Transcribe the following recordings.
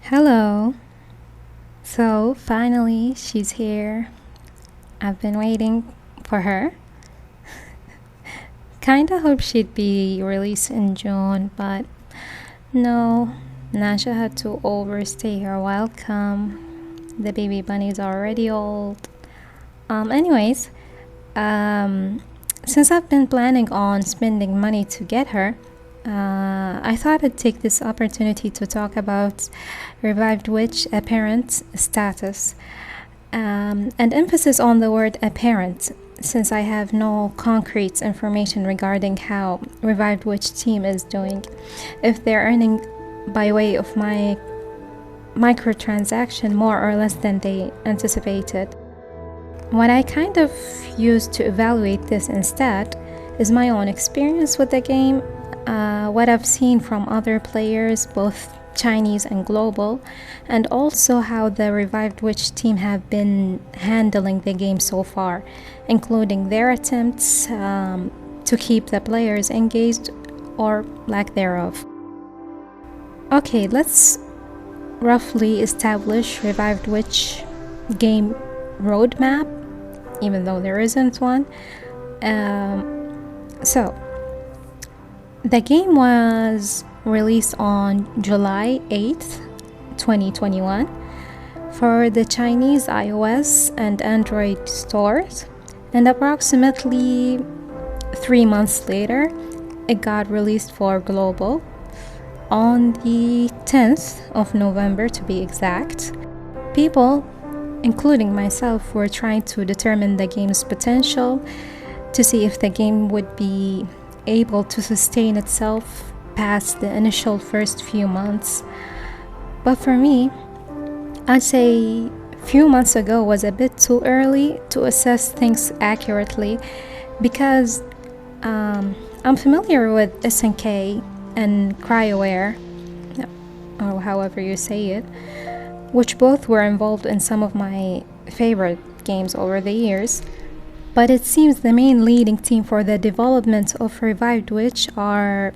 Hello. So finally, she's here. I've been waiting for her. Kinda hoped she'd be released in June, but no. Nasha had to overstay her welcome. The baby bunny's already old. Anyways, since I've been planning on spending money to get her, I thought I'd take this opportunity to talk about Revived Witch apparent status, and emphasis on the word apparent, since I have no concrete information regarding how Revived Witch team is doing, if they're earning by way of my microtransaction more or less than they anticipated. What I kind of use to evaluate this instead is my own experience with the game, what I've seen from other players, both Chinese and global, and also how the Revived Witch team have been handling the game so far, including their attempts to keep the players engaged or lack thereof. Okay, let's roughly establish Revived Witch game roadmap, even though there isn't one. So the game was released on July 8th, 2021 for the Chinese iOS and Android stores, and approximately 3 months later it got released for global on the 10th of November to be exact. People, including myself, were trying to determine the game's potential to see if the game would be able to sustain itself past the initial first few months. But for me, I'd say few months ago was a bit too early to assess things accurately, because I'm familiar with SNK and CryoWare, or however you say it, which both were involved in some of my favorite games over the years. But it seems the main leading team for the development of Revived Witch are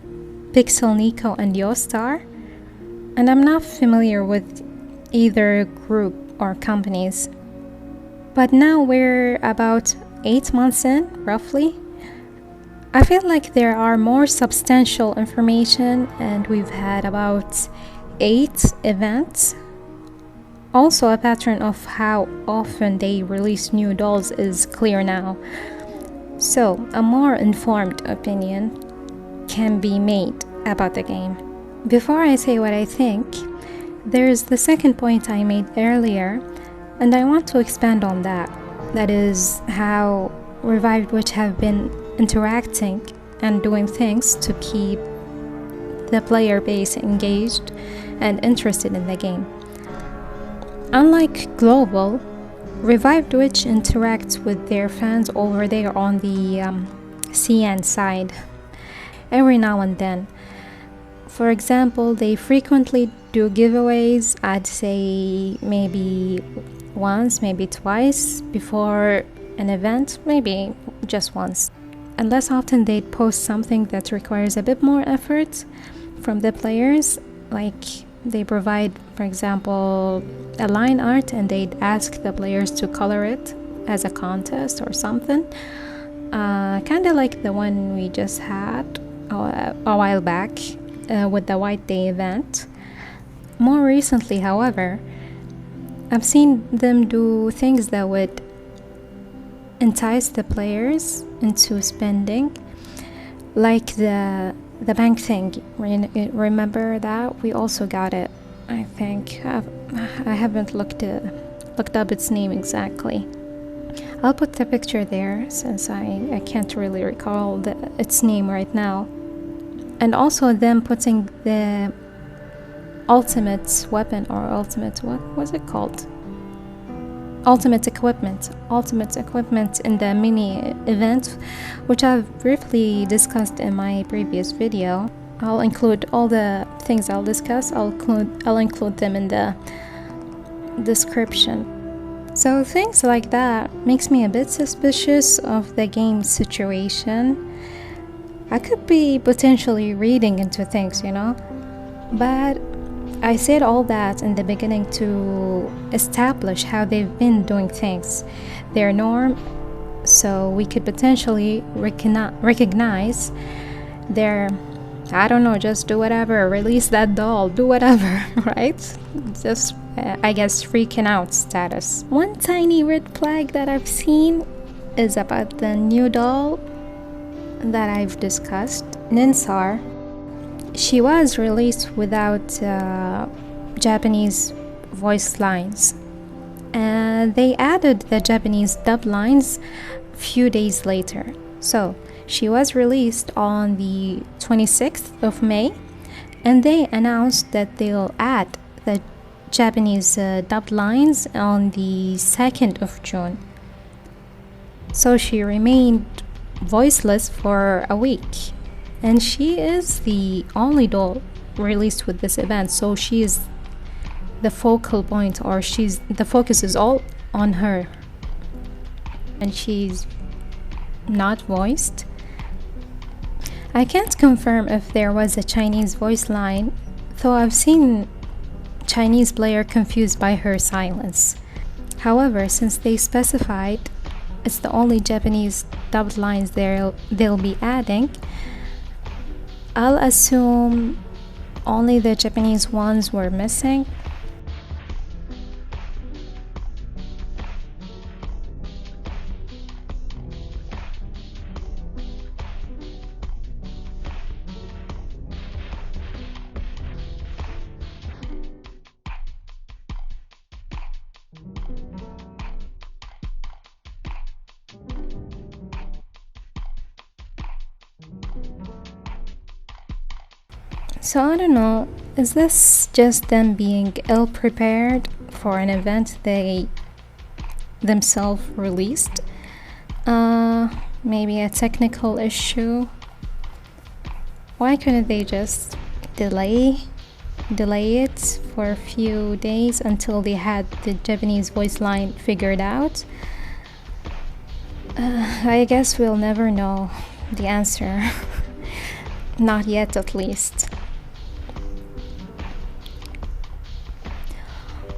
Pixel Nico and Yostar, and I'm not familiar with either group or companies. But now we're about 8 months in, roughly. I feel like there are more substantial information, and we've had about 8 events. Also, a pattern of how often they release new dolls is clear now. So, a more informed opinion can be made about the game. Before I say what I think, there's the second point I made earlier, and I want to expand on that. That is how Revived Witch have been interacting and doing things to keep the player base engaged and interested in the game. Unlike global, Revived Witch interacts with their fans over there on the CN side every now and then. For example, they frequently do giveaways, I'd say maybe once, maybe twice before an event, maybe just once. And less often they'd post something that requires a bit more effort from the players, like they provide, for example, a line art and they'd ask the players to color it as a contest or something. Kind of like the one we just had a while back with the White Day event. More recently, however, I've seen them do things that would entice the players into spending, like the bank thing. Remember that? We also got it, I think. I haven't looked up its name exactly. I'll put the picture there since I can't really recall its name right now. And also them putting the ultimate weapon, or ultimate, what was it called? Ultimate equipment in the mini event, which I've briefly discussed in my previous video. I'll include all the things I'll discuss. I'll include them in the description. So things like that makes me a bit suspicious of the game situation. I could be potentially reading into things, but I said all that in the beginning to establish how they've been doing things, their norm, so we could potentially recognize their, I don't know, just do whatever, release that doll, do whatever, right? Just, I guess, freaking out status. One tiny red flag that I've seen is about the new doll that I've discussed, Ninsar. She was released without Japanese voice lines. They added the Japanese dub lines a few days later. So she was released on the 26th of May, and they announced that they'll add the Japanese dub lines on the 2nd of June. So she remained voiceless for a week. And she is the only doll released with this event, so she is the focal point, or the focus is all on her. And she's not voiced. I can't confirm if there was a Chinese voice line, though I've seen Chinese player confused by her silence. However, since they specified it's the only Japanese dubbed lines they'll be adding, I'll assume only the Japanese ones were missing. So I don't know, is this just them being ill-prepared for an event they themselves released? Maybe a technical issue? Why couldn't they just delay it for a few days until they had the Japanese voice line figured out? I guess we'll never know the answer. Not yet, at least.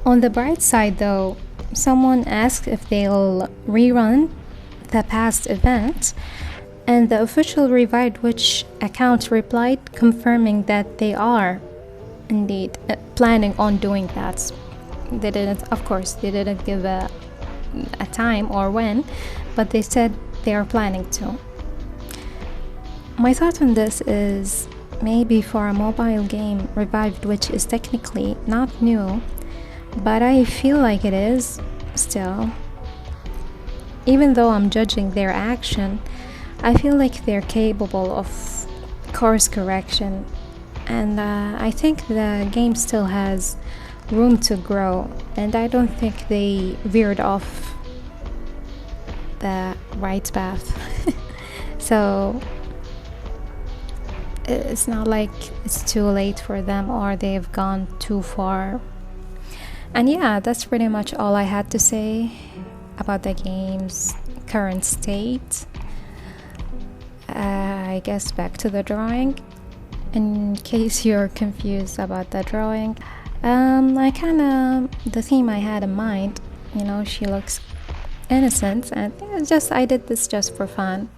On the bright side, though, someone asked if they'll rerun the past event, and the official Revive Witch account replied confirming that they are indeed planning on doing that. They didn't give a time or when, but they said they are planning to. My thought on this is, maybe for a mobile game, Revived Witch is technically not new, but I feel like it is still. Even though I'm judging their action, I feel like they're capable of course correction, and I think the game still has room to grow, and I don't think they veered off the right path. So it's not like it's too late for them or they've gone too far. And yeah, that's pretty much all I had to say about the game's current state. I guess back to the drawing. In case you're confused about the drawing, the theme I had in mind, she looks innocent, and I did this just for fun.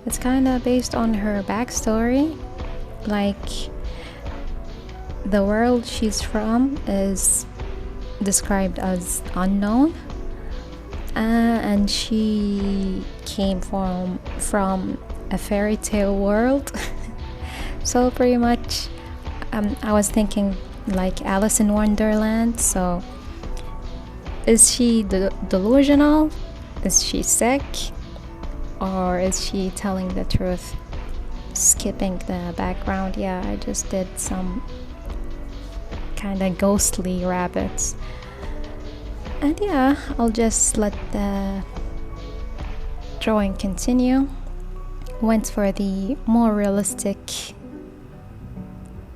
It's kind of based on her backstory, like the world she's from is described as unknown, and she came from a fairy tale world. So pretty much I was thinking like Alice in Wonderland. So is she delusional? Is she sick? Or is she telling the truth? Skipping the background, yeah, I just did some kind of ghostly rabbits. And yeah, I'll just let the drawing continue. Went for the more realistic,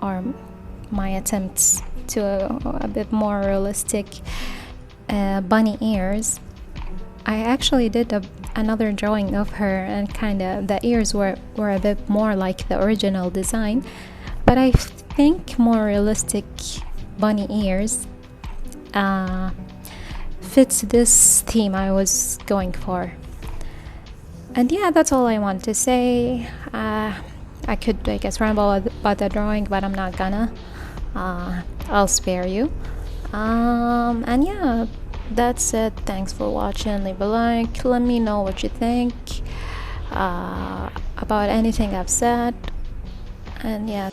or my attempts to a bit more realistic bunny ears. I actually did a another drawing of her, and kind of the ears were a bit more like the original design, but I think more realistic bunny ears fits this theme I was going for. And yeah, that's all I want to say. I could, I guess, ramble about the drawing, but I'm not gonna. I'll spare you. And yeah, that's it. Thanks for watching. Leave a like. Let me know what you think about anything I've said. And yeah.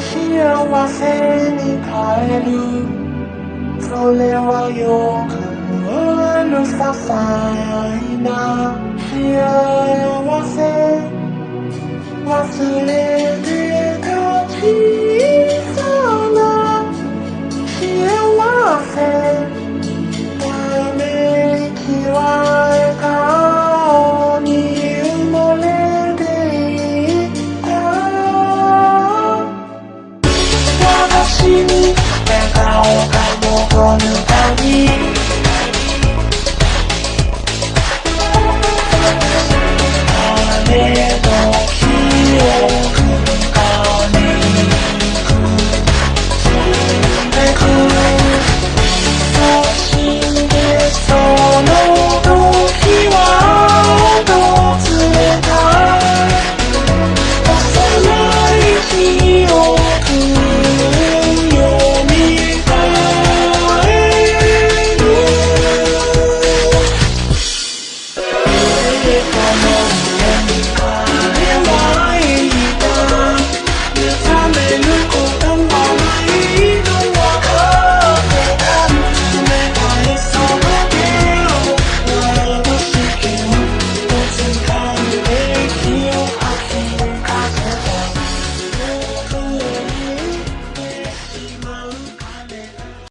幸せに変えるそれはよくある些細な幸せ忘れて